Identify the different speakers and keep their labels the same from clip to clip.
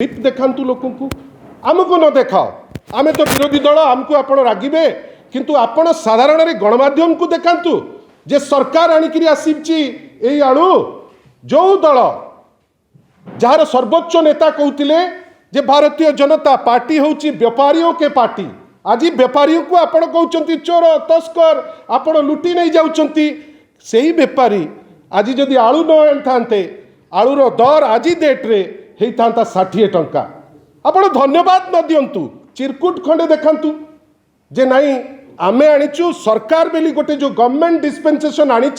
Speaker 1: Lip देखातु लोक आमको न देखाओ आमे तो विरोधी दल आमको आपण रागिबे किंतु आपण साधारण गणमाध्यम को देखातु जे सरकार आणिकी आसी आलू जो दल जार सर्वोच्च नेता कहते जे भारतीय जनता पार्टी हूँ व्यापारियों के पार्टी आज व्यापारियों को आपण कहते चोर तस्कर आपण लुटी नहीं जाउछंती सेही व्यापारी आज जदि आलू न आनी आलूर दर आज डेट्रे होता 60 टंका आपण धन्यवाद न दिंतु चिरकुट खंडे देखातु जे नहीं आमे आनीचु सरकार बेली गोटे जो गवर्नमेंट डिस्पेंसेशन आनी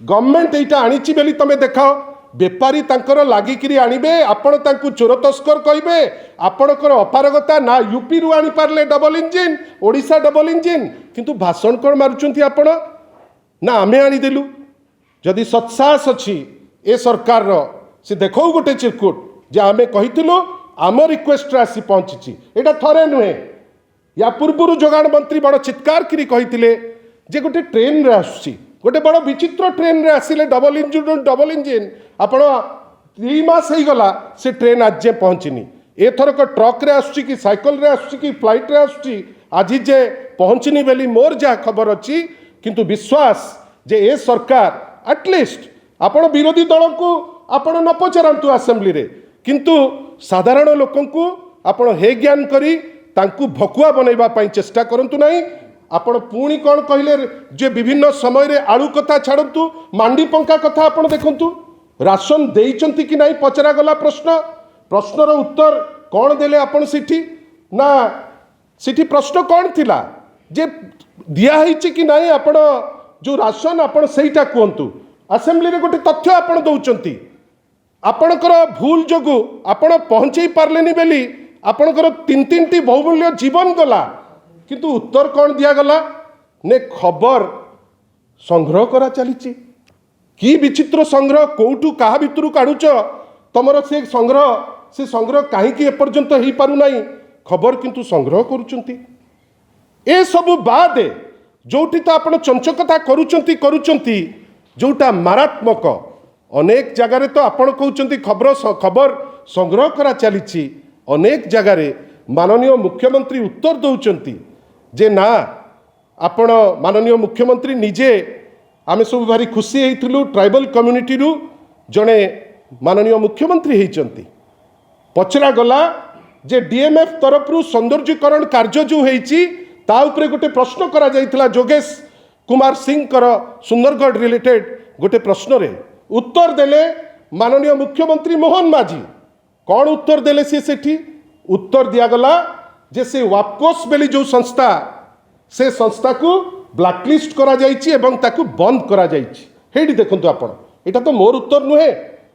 Speaker 1: गवर्नमेंट यहाँ आनी बेली तमें देखाओ बेपारी तांकर लागिकी आणबे आपण तांकु चोर तस्कर कहे आपणकर अपारगता ना यूपी रु आनी Parle double engine Odisha double engine किंतु भाषण कौन मारुचंती आपण ना आमे आनीदेलु जदि सत्साहस अच्छी ए सरकार से देखो गोटे चिरकुट जे आमे कहिथिलु आम रिक्वेस्ट आसी पहुंची एटा थरे नुहे या पूर्व जोगाण मंत्री बड़ चित्कार करी कहिथिले जे गोटे ट्रेन रे आसुची गोटे बड़ विचित्र ट्रेन रे आसिले डबल इंजिन आपण 3 मास हो गला से ट्रेन आज जे पहुंचनी एथरक ट्रक रे आसुची कि साइकिल रे आसुची कि फ्लाइट रे आसुची आज जे पहुंचनी बेली मोर जा खबर अच्छी किंतु विश्वास जे ए सरकार एटलिस्ट आपण विरोधी दल को आपण न पचरातु आसेम्बली रे किंतु साधारण लोकंकु आपण हे ज्ञान करी तांकु भकुआ बनैबा पई चेष्टा करंतु नाही आपण पुणी कौन कहले जे विभिन्न समय रे आलू कथा छाड़तु मांडी पंका कथा आपण देखंतु राशन देइचंती कि नाही पचरा गला प्रश्नर उत्तर कौन देले आपण सिठी ना सिठी प्रश्न कौन थिला जे दिया हिची कि नाही आपण जो राशन आपण सेटा कहंतु असेंबली रे गोटे तथ्य आपण दउचंती आपणकर भूल जोगु आपण पहुंचई पारलेनी बेली आपणकर 3 बहुमूल्य जीवन गला किंतु उत्तर कौन दिया गला ने खबर संग्रह करा चली कि विचित्र संग्रह कौटू क्या भितर काढ़ुच तुमर से संग्रह कहीं एपर्यंत हो पारु नहीं खबर किंतु संग्रह करुचंती ए सबु बाद जोटी तो आपण चंचकता करुचंती जोटा मारात्मक अनेक जगार तो आपण कहते खबर संग्रह करा चली अनेक जगार माननीय मुख्यमंत्री उत्तर दौरान जे ना आपण माननीय मुख्यमंत्री निजे आम सब भारी खुशी होइथिलु ट्राइबल कम्युनिटी रु जड़े माननीय मुख्यमंत्री होइचंती पचरा गला जे डीएमएफ तरफ सौंदर्यीकरण कार्य जो होइची ता उपरे गोटे प्रश्न करा जाइथिला जोगेश कुमार सिंह कर सुंदरगढ़ रिलेटेड गोटे प्रश्न रे उत्तर देले माननीय मुख्यमंत्री मोहन माझी कौन उत्तर देले सी सेठी उत्तर दिया गला जे से वापकोस बेली जो संस्था से संस्था को ब्लैकलिस्ट करा जाइछि एवं ताकू बंद करा जाइछि हेडी देखंतु आपण एटा तो मोर उत्तर नुहे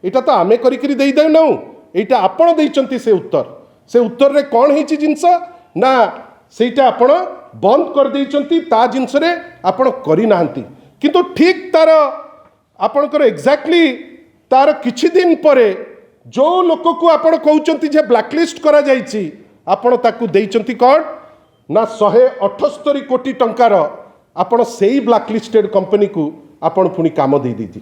Speaker 1: एटा तो आमे करी करी देई देउ नउ एटा आपण देइचंती से उत्तर रे कौन हिची जिंस ना सेटा आपण बंद कर देइचंती ता जिंस रे आपण करी नाहंती किंतु ठीक तार आपणकर एक्जाक्टली तार किछि दिन परे जो लोक को आपण कहउचंती जे ब्लैकलिस्ट करा जाइछि आपण ताकू देइचंती कौन ना 178 कोटी टंकार आपण सेही ब्लैकलिस्टेड कंपनी को आपण पुणी काम दे दी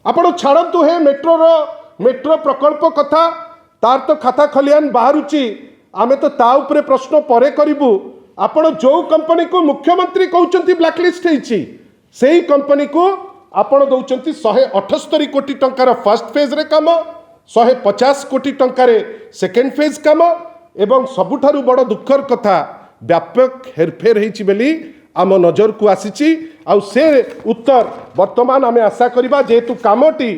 Speaker 1: आपण छाड़तु हे मेट्रो प्रकल्प कथा तार तो खाता खलियान बाहरुची आमे तो ता उपरे प्रश्न परे करिबु आपण जो कंपनी को मुख्यमंत्री कहउचंती ब्लैकलिस्ट हेछि सेही कंपनी को आपण दउचंती 178 कोटी टंकार फर्स्ट फेज रे काम 150 कोटी टंकार सेकेंड फेज काम एवं सबुठारु बड़ दुखर कथा व्यापक हेरफेर होइछि बेली आम नजर को आसीची आउ से उत्तर वर्तमान आमे आशा करिबा जेतु कामटी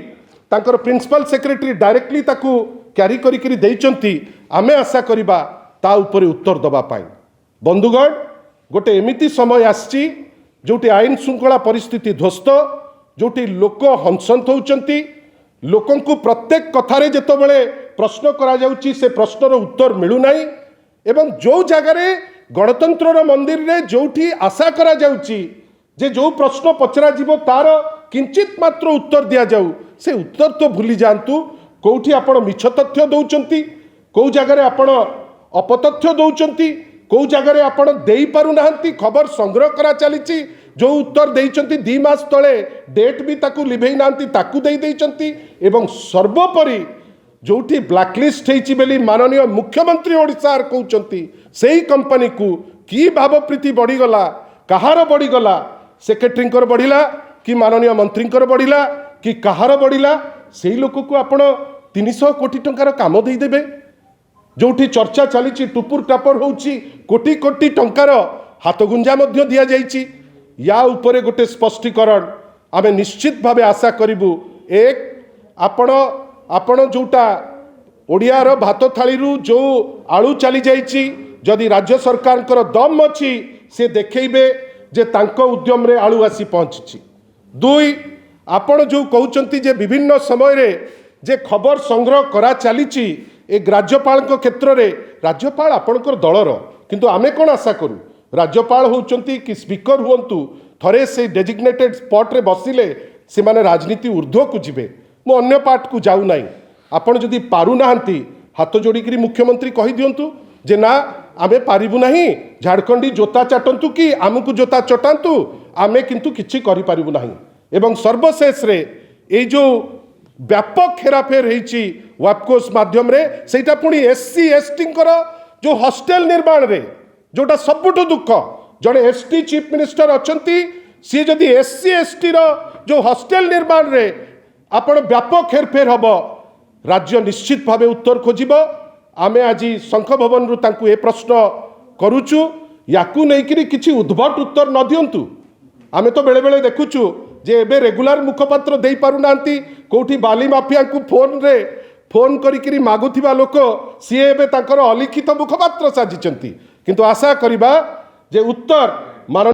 Speaker 1: तांकर प्रिंसिपल सेक्रेटरी डायरेक्टली ताकू क्यारी करी करी देइचंती आमे आशा करिबा ता उपरे उत्तर दबा पाई बंधुगण गोटे एमिति समय आसची जोटी आईन श्रृंखला परिस्थिति ध्वस्त जोटी लोक हंसंत होउचंती लोकन को प्रत्येक कथारे जेतबेले प्रश्न करा जाउची से प्रश्नर उत्तर मिलू नाही एवं जो जगार गणतंत्र मंदिर रे जोठी आशा करा जाउची जे जो प्रश्न पचरा जीवो तार किंचित मात्र उत्तर दिया जाऊ से उत्तर तो भूली जातु कौटी आपण मिछ तथ्य दौचंती कौ जगार आपण अपतथ्य दौचंती कौ जगार आपण देई पारु नाहंती खबर संग्रह करा चली जो उत्तर देइचंती 2 मास तले डेट भी ताकू लिभेई नांती ताकू देई देइचंती एवं सर्वोपरि जोठी ब्लैकलिस्ट होईची बेली माननीय मुख्यमंत्री ओडिशार कहउचंती सेही कंपनी को की भावप्रीति बढ़ीगला कहार बढ़ीगला सेक्रेटरींकर बढ़िला कि माननीय मंत्रींकर बढ़िला कि कहार बढ़िला सेही लोक को आपण 300 कोटी टंकार काम देदेवे जोठी चर्चा चली टुपुर टापर होउची कोटी कोटी टंकार हाथगुंजा मध्य दिया जाइची या उपरे गोटे स्पष्टीकरण आमे निश्चित भावे आशा करिबु। एक आपण जोटा ओडियार भात थाली जो आलू चली जाइची जदि राज्य सरकार दम अच्छी से देखेबे जे तांको उद्यम रे आलू आसी पहुँची। दुई आपण जो कहउचंती जे विभिन्न समय रे जे खबर संग्रह करा चलीची एक राज्यपाल क्षेत्र में राज्यपाल आपणकर दलर किंतु आमे कौन आशा करूँ राज्यपाल होउचंती कि स्पीकर हुंतु थरे से डेजिग्नेटेड स्पॉट रे बसिले से माने राजनीति ऊर्ध्व को जिबे मो अन्य पार्ट को जाऊ नाही आपण जदि पारु नाहंती हाथ जोड़िकी मुख्यमंत्री कहि दियंतु जे ना आमे पारिबु नाही झारखंडी जोता चाटंतु कि आमको जोता चटांतु आमे किंतु किछि करि पारिबु नाही। एवं सर्वशेष रे ए जो व्यापक हेराफेर होईची वापकोस माध्यम रे सेटा पुणी एससी एसटी जो हॉस्टेल निर्माण रे जोटा सबुठु दुख जड़े एसटी चीफ मिनिस्टर अछंती सी जदि एससी एसटी रो जो हॉस्टेल निर्माण रे आपण व्यापक हेरफेर हब राज्य निश्चित भावे उत्तर खोजिब। आमे आज शंख भवन रु तांकु ए प्रश्न करूचु याकू नेकिरी किछि उद्भट उत्तर न दियंतु। आमे तो बेले बेले देखुचु जे एबे रेगुलर मुखपात्र देई पारु नांती कोठी बाली माफिया को फोन करिकिरी मागुथिबा लोक सी एबे तांकर अलिखित मुखपात्र साजिचंती किंतु आशा करिबा जे उत्तर मान